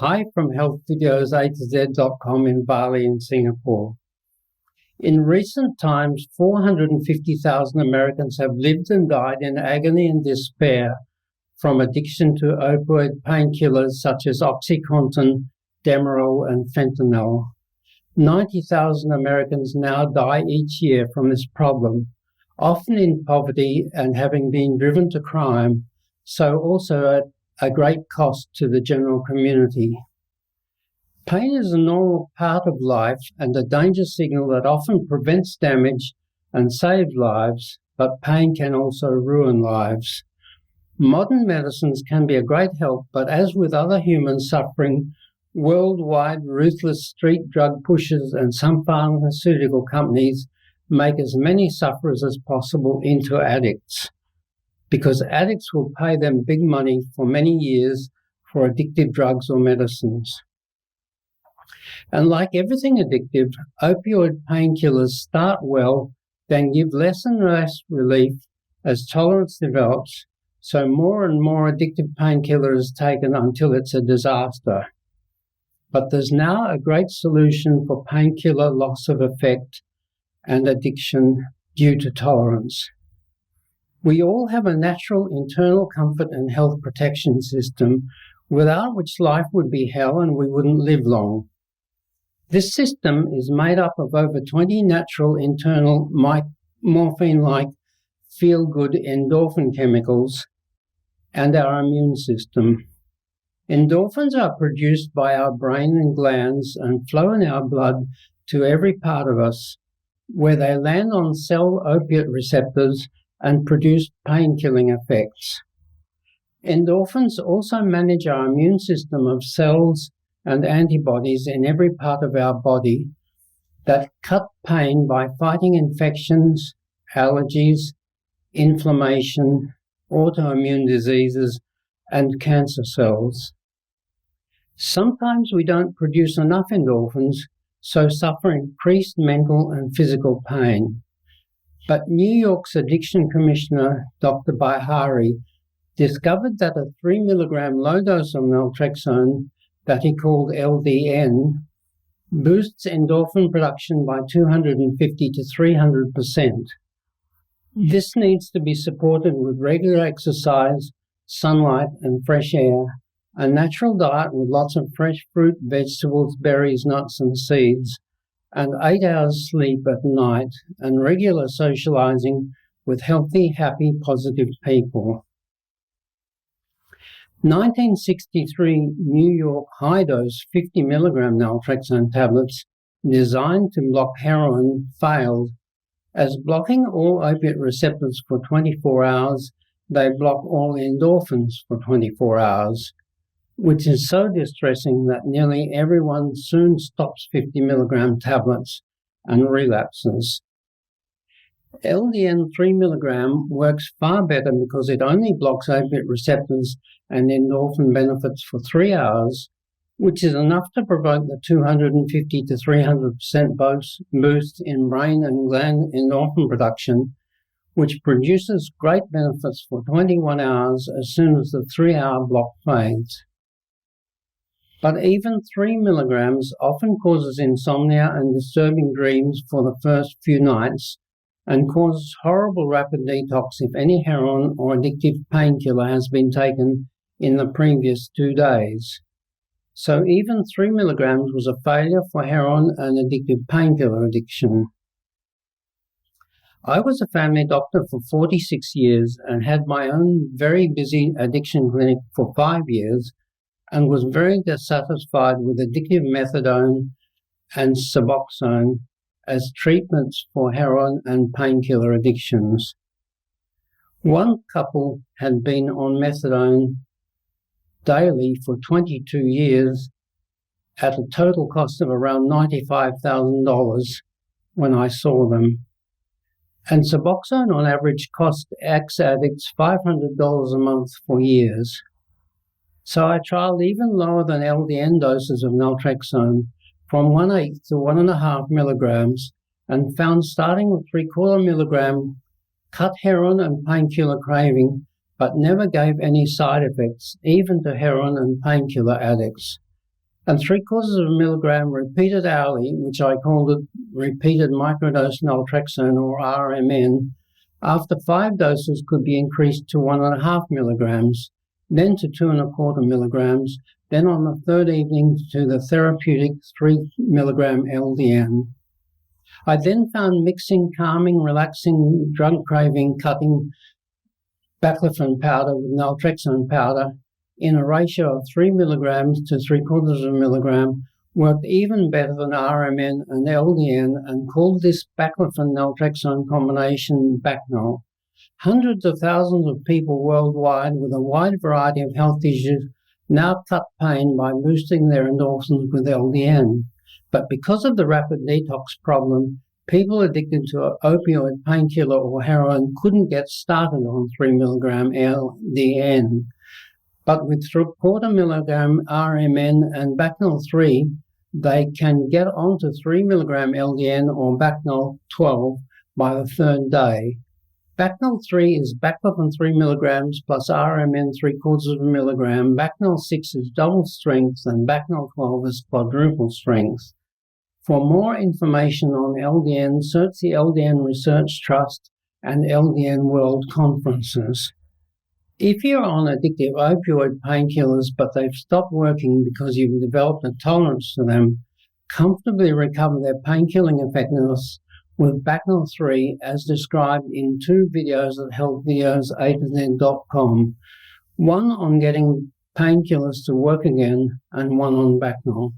Hi from healthvideos A to Z.com in Bali and Singapore. In recent times, 450,000 Americans have lived and died in agony and despair from addiction to opioid painkillers such as OxyContin, Demerol, and fentanyl. 90,000 Americans now die each year from this problem, often in poverty and having been driven to crime, so also at a great cost to the general community. Pain is a normal part of life and a danger signal that often prevents damage and saves lives, but pain can also ruin lives. Modern medicines can be a great help, but as with other human suffering, worldwide ruthless street drug pushers and some pharmaceutical companies make as many sufferers as possible into addicts, because addicts will pay them big money for many years for addictive drugs or medicines. And like everything addictive, opioid painkillers start well, then give less and less relief as tolerance develops, so more and more addictive painkiller is taken until it's a disaster. But there's now a great solution for painkiller loss of effect and addiction due to tolerance. We all have a natural internal comfort and health protection system, without which life would be hell and we wouldn't live long. This system is made up of over 20 natural internal morphine-like feel-good endorphin chemicals and our immune system. Endorphins are produced by our brain and glands and flow in our blood to every part of us, where they land on cell opiate receptors and produce pain-killing effects. Endorphins also manage our immune system of cells and antibodies in every part of our body that cut pain by fighting infections, allergies, inflammation, autoimmune diseases, and cancer cells. Sometimes we don't produce enough endorphins, so suffer increased mental and physical pain. But New York's addiction commissioner, Dr. Bihari, discovered that a 3 milligram low dose of naltrexone that he called LDN boosts endorphin production by 250 to 300%. This needs to be supported with regular exercise, sunlight and fresh air, a natural diet with lots of fresh fruit, vegetables, berries, nuts and seeds, and 8 hours sleep at night, and regular socializing with healthy, happy, positive people. 1963 New York high-dose 50 milligram naltrexone tablets designed to block heroin failed, as blocking all opiate receptors for 24 hours, they block all endorphins for 24 hours, which is so distressing that nearly everyone soon stops 50 milligram tablets and relapses. LDN 3 milligram works far better because it only blocks opiate receptors and endorphin benefits for 3 hours, which is enough to provoke the 250 to 300% boost in brain and gland endorphin production, which produces great benefits for 21 hours as soon as the 3-hour block fades. But even 3 milligrams often causes insomnia and disturbing dreams for the first few nights and causes horrible rapid detox if any heroin or addictive painkiller has been taken in the previous 2 days. So even 3 milligrams was a failure for heroin and addictive painkiller addiction. I was a family doctor for 46 years and had my own very busy addiction clinic for 5 years, and was very dissatisfied with addictive methadone and Suboxone as treatments for heroin and painkiller addictions. One couple had been on methadone daily for 22 years at a total cost of around $95,000 when I saw them. And Suboxone on average cost ex-addicts $500 a month for years. So I trialed even lower than LDN doses of naltrexone from 1/8 to 1.5 milligrams and found starting with 3/4 milligram cut heroin and painkiller craving, but never gave any side effects, even to heroin and painkiller addicts. and 0.75 milligram repeated hourly, which I called it repeated microdose naltrexone or RMN, after 5 doses could be increased to 1.5 milligrams, then to 2.25 milligrams, then on the third evening to the therapeutic 3 milligram LDN. I then found mixing calming, relaxing, drug craving, cutting baclofen powder with naltrexone powder in a ratio of 3 milligrams to 0.75 milligram worked even better than RMN and LDN, and called this baclofen naltrexone combination Bacnol. Hundreds of thousands of people worldwide with a wide variety of health issues now cut pain by boosting their endorphins with LDN. But because of the rapid detox problem, people addicted to an opioid, painkiller, or heroin couldn't get started on 3 milligram LDN. But with 0.25 milligram RMN and Bacnol 3, they can get onto 3 milligram LDN or Bacnol 12 by the third day. Bacnol 3 is baclofen 3 milligrams plus RMN 0.75 milligram. Bacnol 6 is double strength, and Bacnol 12 is quadruple strength. For more information on LDN, search the LDN Research Trust and LDN World Conferences. If you're on addictive opioid painkillers but they've stopped working because you've developed a tolerance to them, comfortably recover their painkilling effectiveness with Bacnol 3 as described in 2 videos at healthvideos.com, one on getting painkillers to work again and one on Bacnol.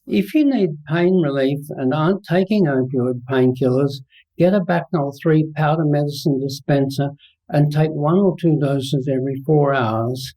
If you need pain relief and aren't taking opioid painkillers, get a Bacnol 3 powder medicine dispenser and take 1 or 2 doses every 4 hours.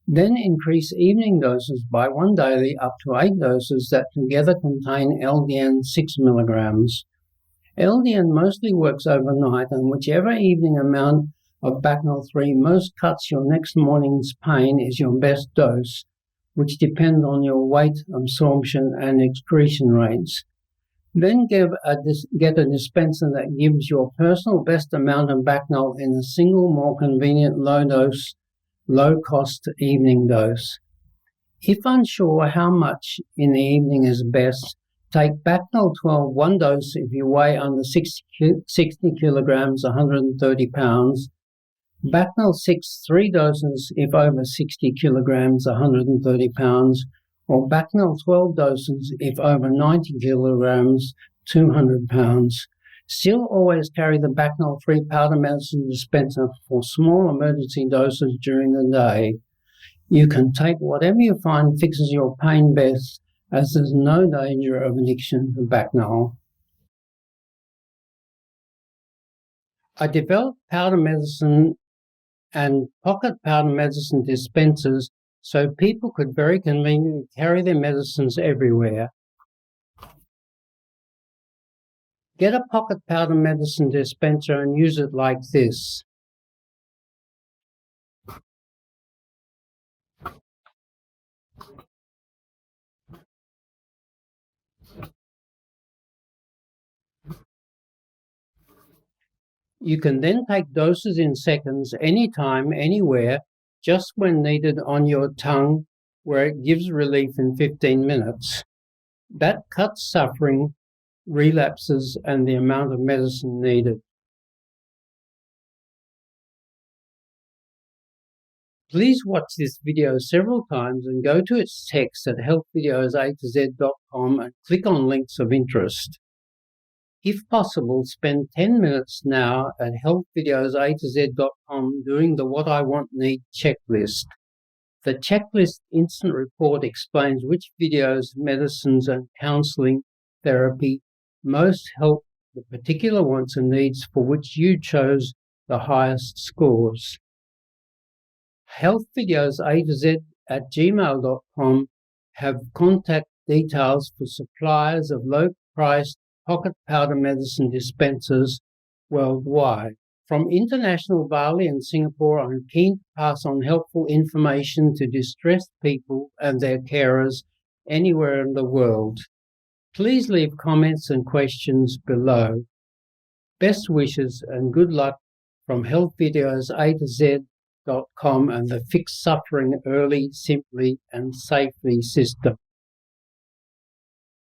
Then increase evening doses by 1 daily up to 8 doses that together contain LDN 6 milligrams. LDN mostly works overnight, and whichever evening amount of Bacnol 3 most cuts your next morning's pain is your best dose, which depends on your weight, absorption, and excretion rates. Then get a dispenser that gives your personal best amount of Bacnol in a single, more convenient, low-dose, low-cost evening dose. If unsure how much in the evening is best, take Bacnol 12 1 dose if you weigh under 60 kilograms, 130 pounds, Bacnol 6 3 doses if over 60 kilograms, 130 pounds, or Bacnol 12 doses if over 90 kilograms, 200 pounds. Still always carry the Bacnol 3 powder medicine dispenser for small emergency doses during the day. You can take whatever you find fixes your pain best, as there's no danger of addiction to Bacnol. I developed powder medicine and pocket powder medicine dispensers so people could very conveniently carry their medicines everywhere. Get a pocket powder medicine dispenser and use it like this. You can then take doses in seconds, anytime, anywhere, just when needed on your tongue, where it gives relief in 15 minutes. That cuts suffering, relapses, and the amount of medicine needed. Please watch this video several times and go to its text at healthvideos.com and click on links of interest. If possible, spend 10 minutes now at healthvideos.com doing the What I Want Need checklist. The checklist instant report explains which videos, medicines, and counseling therapy most help the particular wants and needs for which you chose the highest scores. healthvideos@gmail.com have contact details for suppliers of low-priced pocket powder medicine dispensers worldwide. From international Bali and Singapore, I'm keen to pass on helpful information to distressed people and their carers anywhere in the world. Please leave comments and questions below. Best wishes and good luck from healthvideos.com and the Fix Suffering Early, Simply and Safely system.